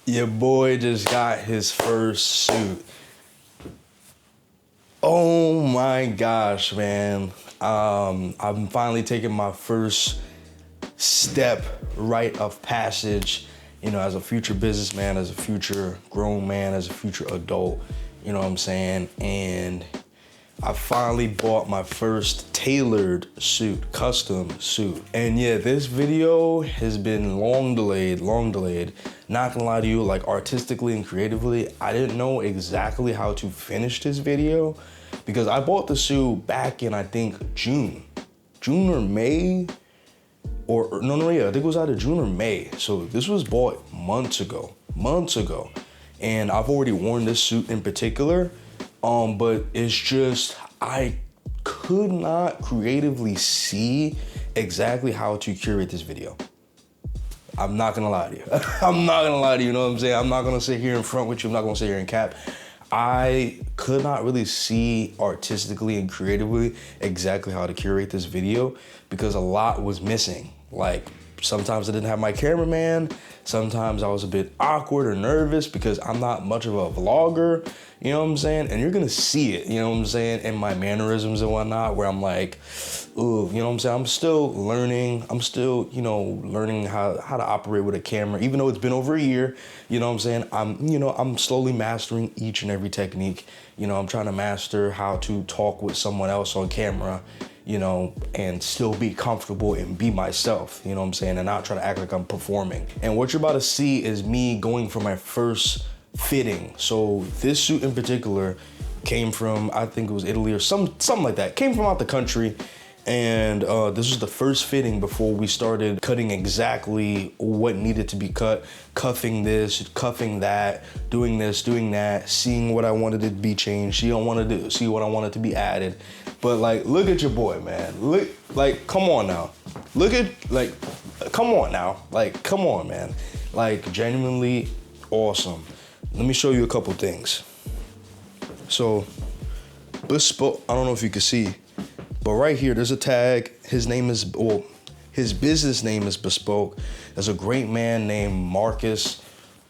Your boy just got his first suit. Oh my gosh, man. I'm finally taking my first step, rite of passage, as a future businessman, as a future grown man, as a future adult, you know what I'm saying? And I finally bought my first tailored suit, custom suit. And yeah, this video has been long delayed. Not gonna lie to you, like artistically and creatively, I didn't know exactly how to finish this video because I bought the suit back in, I think, June or May, yeah, I think it was either June or May. So this was bought months ago. And I've already worn this suit in particular, but it's just, I could not creatively see exactly how to curate this video. I'm not gonna lie to you. You know what I'm saying? I'm not gonna sit here in front with you. I'm not gonna sit here and cap. I could not really see artistically and creatively exactly how to curate this video because a lot was missing. Like, sometimes I didn't have my cameraman. Sometimes I was a bit awkward or nervous because I'm not much of a vlogger, you know what I'm saying? And you're gonna see it, you know what I'm saying, in my mannerisms and whatnot, where I'm like, ooh, you know what I'm saying? I'm still learning. Learning how to operate with a camera, even though it's been over a year, you know what I'm saying? I'm slowly mastering each and every technique. I'm trying to master how to talk with someone else on camera, and still be comfortable and be myself, you know what I'm saying? And not try to act like I'm performing. And what you're about to see is me going for my first fitting. So this suit in particular came from, I think it was Italy or something like that. Came from out the country. And this was the first fitting before we started cutting exactly what needed to be cut, cuffing this, cuffing that, doing this, doing that, seeing what I wanted to be changed, see what I wanted to be added. But like, look at your boy, man. Come on now. Come on, man. Like, genuinely awesome. Let me show you a couple things. So, Bespoke, I don't know if you can see, but right here, there's a tag. His business name is Bespoke. There's a great man named Marcus.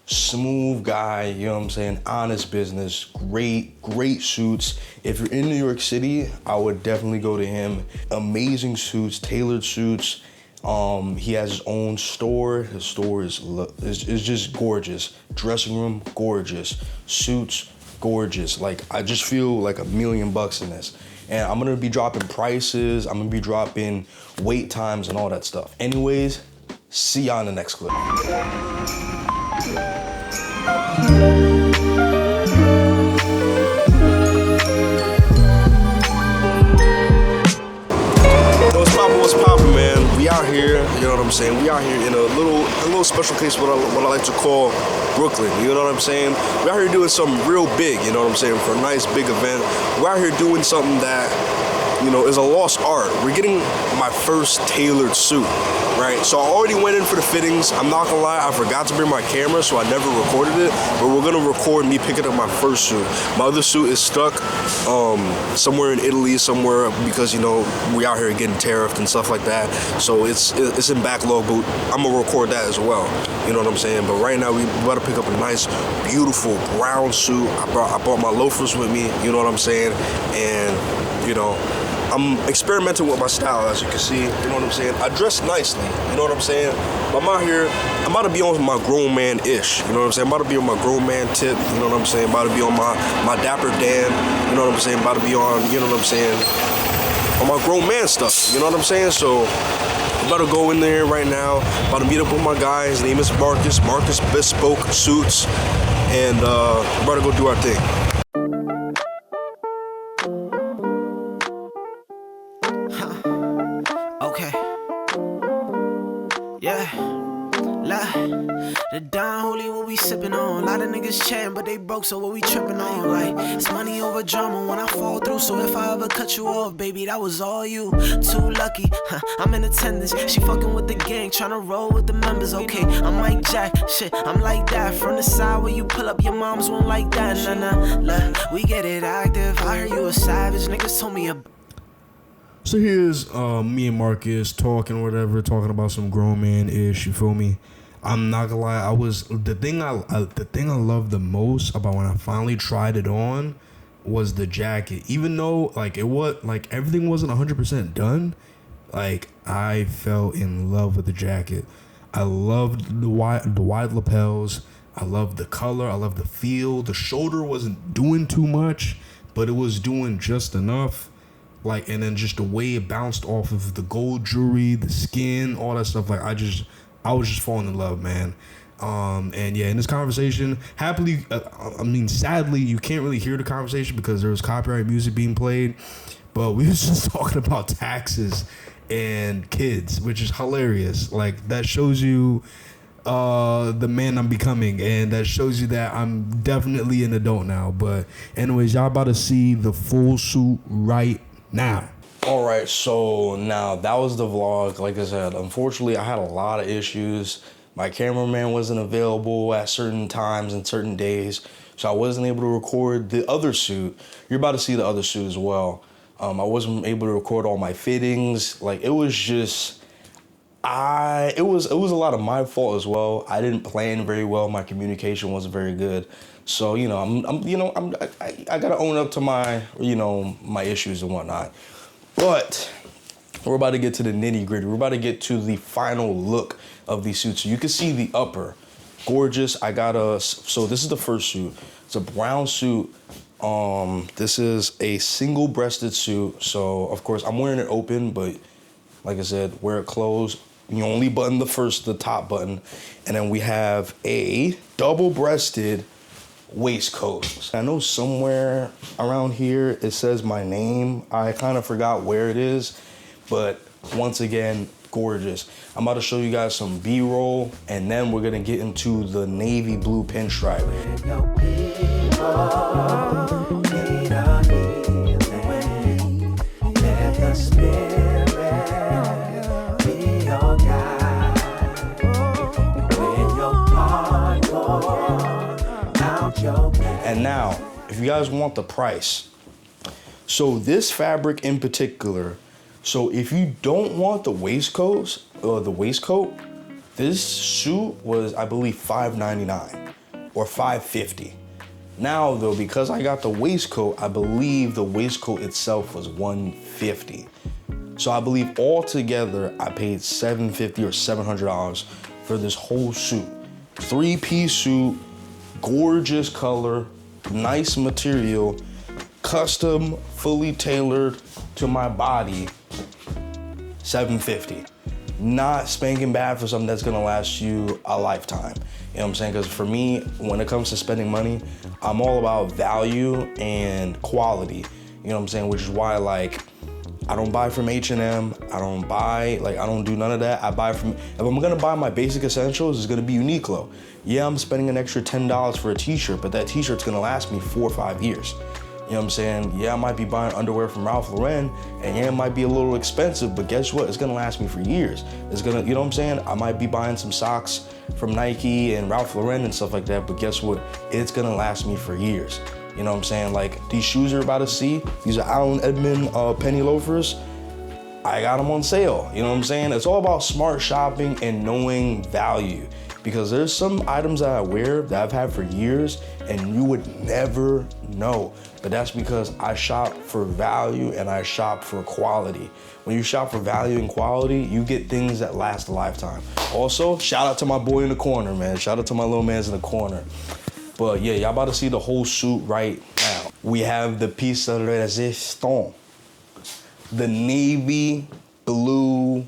Smooth guy, you know what I'm saying? Honest business, great suits. If you're in New York City, I would definitely go to him. Amazing suits, tailored suits. He has his own store. His store is just gorgeous. Dressing room, gorgeous. Suits, gorgeous. Like, I just feel like $1,000,000 in this. And I'm gonna be dropping prices. I'm gonna be dropping wait times and all that stuff. Anyways, see y'all in the next clip. What's poppin', man? We out here, you know what I'm saying? We out here in a little special case, what I like to call Brooklyn, you know what I'm saying? We're out here doing something real big, you know what I'm saying? For a nice big event. We're out here doing something that, is a lost art. We're getting my first tailored suit, right? So I already went in for the fittings. I'm not gonna lie, I forgot to bring my camera, so I never recorded it, but we're gonna record me picking up my first suit. My other suit is stuck somewhere in Italy somewhere because, we out here getting tariffed and stuff like that. So it's in backlog, but I'm gonna record that as well. You know what I'm saying? But right now we about to pick up a nice, beautiful brown suit. I brought my loafers with me, you know what I'm saying? And, I'm experimenting with my style, as you can see, you know what I'm saying? I dress nicely, you know what I'm saying? But I'm out here, I'm about to be on my grown man-ish, you know what I'm saying? I'm about to be on my grown man tip, you know what I'm saying? About to be on my Dapper Dan, you know what I'm saying? About to be on, you know what I'm saying? On my grown man stuff, you know what I'm saying? So, I'm about to go in there right now, about to meet up with my guy. His name is Marcus Bespoke Suits, and we're about to go do our thing. The Don Holy, what we sippin' on? A lot of niggas chatting, but they broke, so what we trippin' on? Like, it's money over drama when I fall through. So if I ever cut you off, baby, that was all you. Too lucky, I'm in attendance. She fucking with the gang, tryna roll with the members. Okay, I'm Mike Jack, shit, I'm like that. From the side where you pull up, your moms won't like that. Nah, we get it active. I heard you a savage, niggas told me a. So here's me and Marcus talking about some grown man-ish, you feel me? I'm not gonna lie. The thing I loved the most about when I finally tried it on was the jacket. Even though like it was like everything wasn't 100% done, like I fell in love with the jacket. I loved the wide lapels. I loved the color. I loved the feel. The shoulder wasn't doing too much, but it was doing just enough. Like, and then just the way it bounced off of the gold jewelry, the skin, all that stuff. Like, I was just falling in love, man. And yeah, in this conversation, sadly, you can't really hear the conversation because there was copyright music being played. But we was just talking about taxes and kids, which is hilarious. Like, that shows you the man I'm becoming, and that shows you that I'm definitely an adult now. But anyways, y'all about to see the full suit right now. All right, so now that was the vlog. Like I said, unfortunately, I had a lot of issues. My cameraman wasn't available at certain times and certain days, so I wasn't able to record the other suit. You're about to see the other suit as well. I wasn't able to record all my fittings. Like, it was just, it was a lot of my fault as well. I didn't plan very well. My communication wasn't very good. So, you know, I gotta own up to my, my issues and whatnot. But we're about to get to the nitty gritty. We're about to get to the final look of these suits. So you can see the upper, gorgeous. So this is the first suit. It's a brown suit. This is a single-breasted suit. So of course I'm wearing it open, but like I said, wear it closed. You only button the top button. And then we have a double-breasted waistcoat. I know somewhere around here it says my name. I kind of forgot where it is, but once again, gorgeous. I'm about to show you guys some B-roll, and then we're gonna get into the navy blue pinstripe. And now, if you guys want the price, so this fabric in particular, so if you don't want the waistcoat, this suit was, I believe, $5.99 or $5.50. Now though, because I got the waistcoat, I believe the waistcoat itself was $150. So I believe altogether I paid $750 or $700 for this whole suit. 3-piece suit, gorgeous color, nice material, custom, fully tailored to my body. $750. Not spanking bad for something that's gonna last you a lifetime. You know what I'm saying? Because for me, when it comes to spending money, I'm all about value and quality. You know what I'm saying? Which is why, like, I don't buy from H&M. I don't do none of that. I buy from, if I'm gonna buy my basic essentials, it's gonna be Uniqlo. Yeah, I'm spending an extra $10 for a t-shirt, but that t-shirt's gonna last me 4 or 5 years. You know what I'm saying? Yeah, I might be buying underwear from Ralph Lauren, and yeah, it might be a little expensive, but guess what? It's gonna last me for years. It's gonna, you know what I'm saying? I might be buying some socks from Nike and Ralph Lauren and stuff like that, but guess what? It's gonna last me for years. You know what I'm saying? Like, these shoes you're about to see, these are Allen Edmond penny loafers. I got them on sale. You know what I'm saying? It's all about smart shopping and knowing value. Because there's some items that I wear that I've had for years and you would never know. But that's because I shop for value and I shop for quality. When you shop for value and quality, you get things that last a lifetime. Also, shout out to my boy in the corner, man. Shout out to my little mans in the corner. But yeah, y'all about to see the whole suit right now. We have the piece de résistance. The navy blue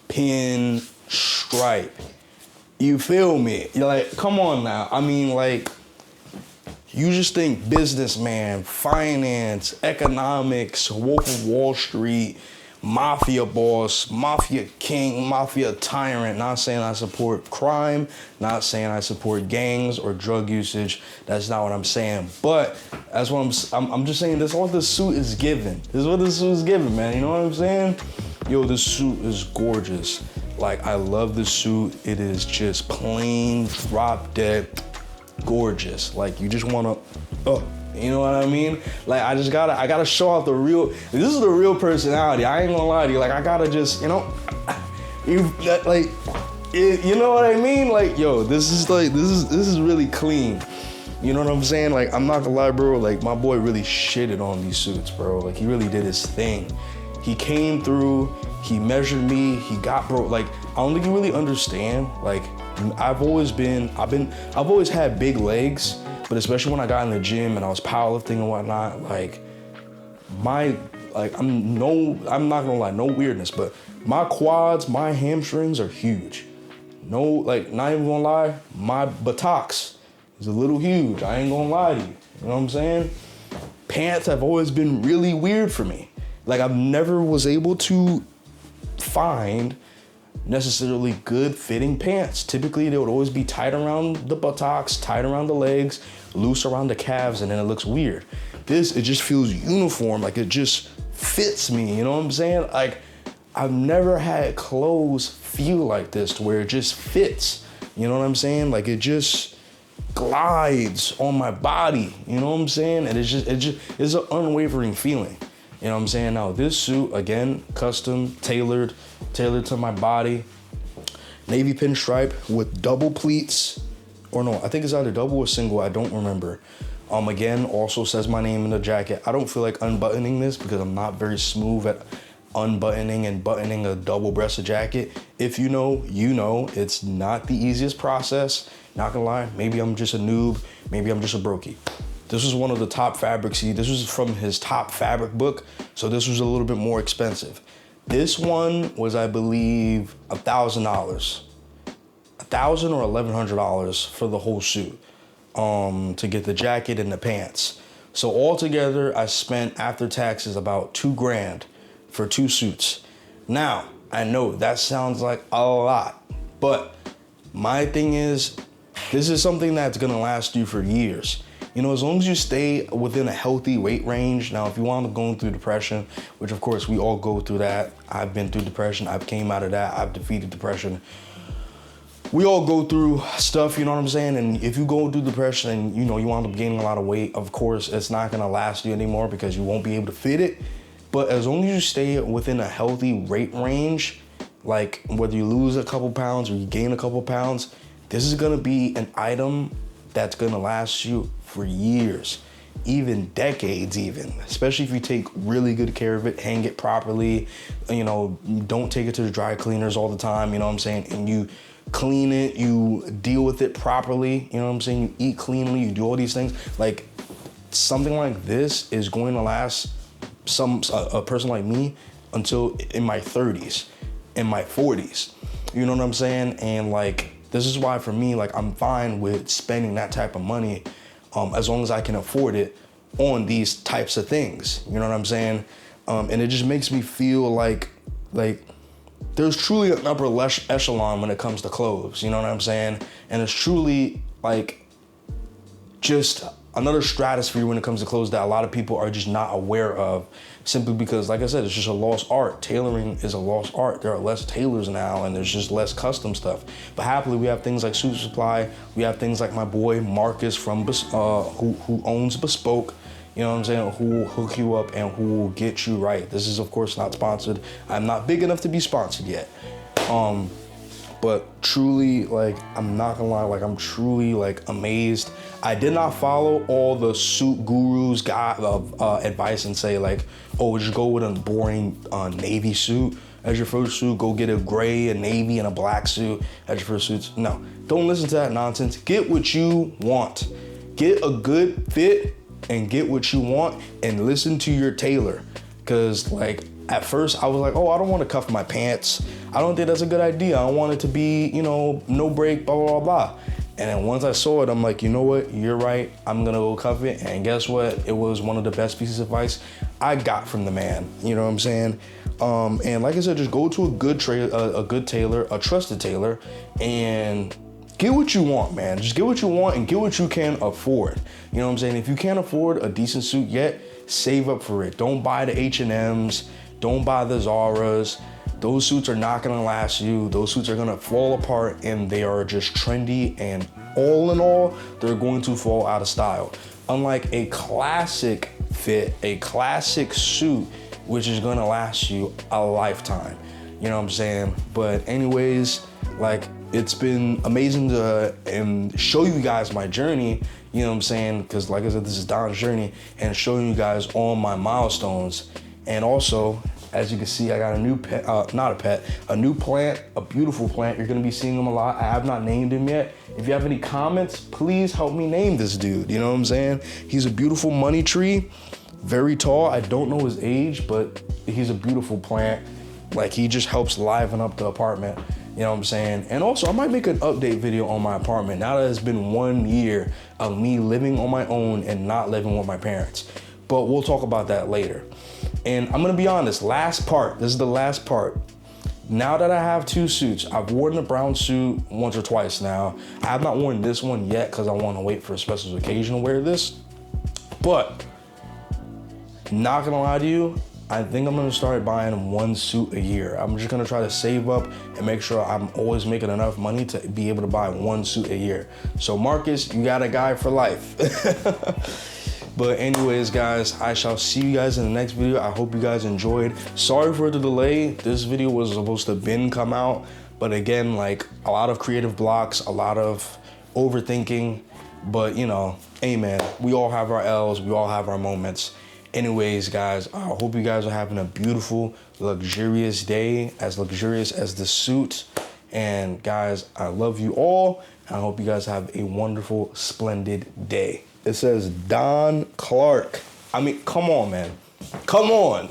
pin stripe. You feel me? You're like, come on now. I mean, like, you just think businessman, finance, economics, Wolf of Wall Street, mafia boss, mafia king, mafia tyrant. Not saying I support crime, not saying I support gangs or drug usage. That's not what I'm saying. But that's what I'm just saying, that's what this suit is giving. This is what this suit is giving, man. You know what I'm saying? Yo, this suit is gorgeous. Like, I love this suit. It is just plain, drop dead, gorgeous. Like, you just wanna, you know what I mean? Like, I gotta show off the real, this is the real personality. I ain't gonna lie to you. Like, I gotta just, You know what I mean? Like, yo, this is really clean. You know what I'm saying? Like, I'm not gonna lie, bro. Like, my boy really shitted on these suits, bro. Like, he really did his thing. He came through, he measured me, he got, bro. Like, I don't think you really understand. Like, I've always had big legs, but especially when I got in the gym and I was powerlifting and whatnot, like, I'm not gonna lie, no weirdness, but my quads, my hamstrings are huge. No, like, not even gonna lie, my buttocks is a little huge. I ain't gonna lie to you. You know what I'm saying? Pants have always been really weird for me. Like, I've never was able to find necessarily good fitting pants. Typically, they would always be tight around the buttocks, tight around the legs, loose around the calves, and then it looks weird. It just feels uniform, like it just fits me, you know what I'm saying? Like, I've never had clothes feel like this to where it just fits, you know what I'm saying? Like, it just glides on my body, you know what I'm saying? And it's an unwavering feeling. You know what I'm saying? Now, this suit, again, custom, tailored to my body. Navy pinstripe with double pleats. Or no, I think it's either double or single. I don't remember. Again, also says my name in the jacket. I don't feel like unbuttoning this because I'm not very smooth at unbuttoning and buttoning a double-breasted jacket. If you know, you know. It's not the easiest process. Not gonna lie. Maybe I'm just a noob. Maybe I'm just a brokey. This was one of the top fabrics. This was from his top fabric book, so this was a little bit more expensive. This one was, I believe, $1,000. $1,000 or $1,100 for the whole suit, to get the jacket and the pants. So altogether, I spent after taxes about $2,000 for 2 suits. Now, I know that sounds like a lot, but my thing is, this is something that's gonna last you for years. You know, as long as you stay within a healthy weight range. Now, if you wind up going through depression, which of course we all go through that. I've been through depression. I've came out of that. I've defeated depression. We all go through stuff, you know what I'm saying? And if you go through depression and, you know, you wind up gaining a lot of weight, of course, it's not gonna last you anymore because you won't be able to fit it. But as long as you stay within a healthy weight range, like whether you lose a couple pounds or you gain a couple pounds, this is gonna be an item that's gonna last you for years, even decades even, especially if you take really good care of it, hang it properly, you know, don't take it to the dry cleaners all the time, you know what I'm saying? And you clean it, you deal with it properly, you know what I'm saying? You eat cleanly, you do all these things. Like, something like this is going to last a person like me until in my 30s, in my 40s, you know what I'm saying? And like, this is why for me, like, I'm fine with spending that type of money as long as I can afford it on these types of things. You know what I'm saying? And it just makes me feel like there's truly an upper echelon when it comes to clothes. You know what I'm saying? And it's truly like just another stratosphere when it comes to clothes that a lot of people are just not aware of, simply because, like I said, it's just a lost art. Tailoring is a lost art. There are less tailors now, and there's just less custom stuff. But happily, we have things like Suit Supply. We have things like my boy Marcus from who owns Bespoke. You know what I'm saying? Who will hook you up and who will get you right. This is, of course, not sponsored. I'm not big enough to be sponsored yet. But truly, like, I'm not gonna lie, like, I'm truly, like, amazed. I did not follow all the suit gurus' advice and say, like, oh, just go with a boring navy suit as your first suit. Go get a gray, a navy, and a black suit as your first suits. No, don't listen to that nonsense. Get what you want. Get a good fit and get what you want, and listen to your tailor. Because, like, at first I was like, oh, I don't want to cuff my pants. I don't think that's a good idea. I want it to be, you know, no break, blah, blah, blah. And then once I saw it, I'm like, you know what? You're right. I'm going to go cuff it. And guess what? It was one of the best pieces of advice I got from the man. You know what I'm saying? And like I said, just go to a good tailor, a trusted tailor, and get what you want, man. Just get what you want and get what you can afford. You know what I'm saying? If you can't afford a decent suit yet, save up for it. Don't buy the H&Ms. Don't buy the Zaras. Those suits are not gonna last you. Those suits are gonna fall apart, and they are just trendy, and all in all, they're going to fall out of style. Unlike a classic fit, a classic suit, which is gonna last you a lifetime. You know what I'm saying? But anyways, like, it's been amazing to show you guys my journey, you know what I'm saying? Because like I said, this is Don's journey, and showing you guys all my milestones. And also, as you can see, I got a new pet, a new plant, a beautiful plant. You're gonna be seeing him a lot. I have not named him yet. If you have any comments, please help me name this dude, you know what I'm saying? He's a beautiful money tree, very tall. I don't know his age, but he's a beautiful plant. Like, he just helps liven up the apartment, you know what I'm saying? And also, I might make an update video on my apartment now that it's been 1 year of me living on my own and not living with my parents. But we'll talk about that later. And I'm gonna be honest, last part, this is the last part. Now that I have 2 suits, I've worn the brown suit once or twice now. I have not worn this one yet because I want to wait for a special occasion to wear this. But, not gonna lie to you, I think I'm gonna start buying 1 suit a year. I'm just gonna try to save up and make sure I'm always making enough money to be able to buy 1 suit a year. So Marcus, you got a guy for life. But anyways, guys, I shall see you guys in the next video. I hope you guys enjoyed. Sorry for the delay. This video was supposed to come out, but again, like, a lot of creative blocks, a lot of overthinking, but you know, hey man, we all have our L's, we all have our moments. Anyways, guys, I hope you guys are having a beautiful, luxurious day, as luxurious as the suit. And guys, I love you all. I hope you guys have a wonderful, splendid day. It says Don Clark. I mean, come on, man. Come on.